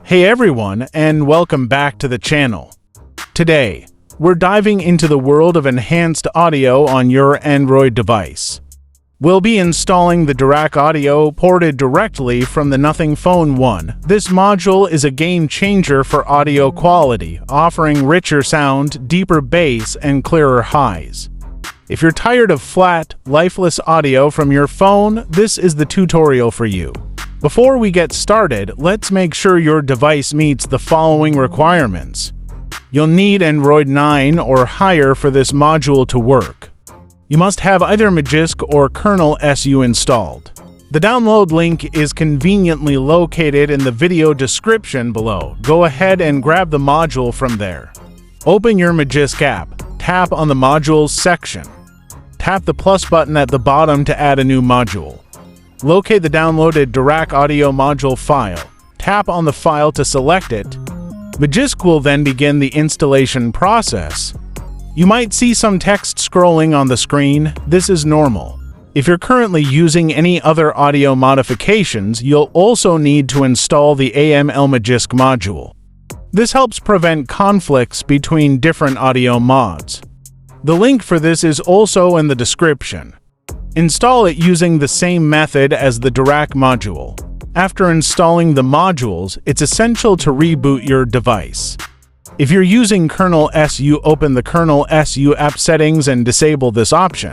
Hey everyone, and welcome back to the channel. Today, we're diving into the world of enhanced audio on your Android device. We'll be installing the Dirac audio ported directly from the Nothing Phone 1. This module is a game changer for audio quality, offering richer sound, deeper bass, and clearer highs. If you're tired of flat, lifeless audio from your phone, this is the tutorial for you. Before we get started, let's make sure your device meets the following requirements. You'll need Android 9 or higher for this module to work. You must have either Magisk or KernelSU installed. The download link is conveniently located in the video description below. Go ahead and grab the module from there. Open your Magisk app. Tap on the Modules section. Tap the plus button at the bottom to add a new module. Locate the downloaded Dirac audio module file. Tap on the file to select it. Magisk will then begin the installation process. You might see some text scrolling on the screen. This is normal. If you're currently using any other audio modifications, you'll also need to install the Magisk module. This helps prevent conflicts between different audio mods. The link for this is also in the description. Install it using the same method as the Dirac module. After installing the modules, it's essential to reboot your device. If you're using KernelSU, open the KernelSU app settings and disable this option.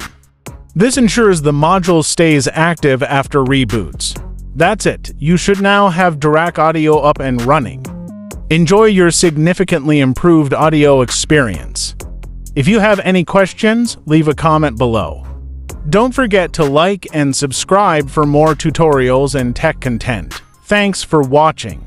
This ensures the module stays active after reboots. That's it. You should now have Dirac audio up and running. Enjoy your significantly improved audio experience. If you have any questions, leave a comment below. Don't forget to like and subscribe for more tutorials and tech content. Thanks for watching.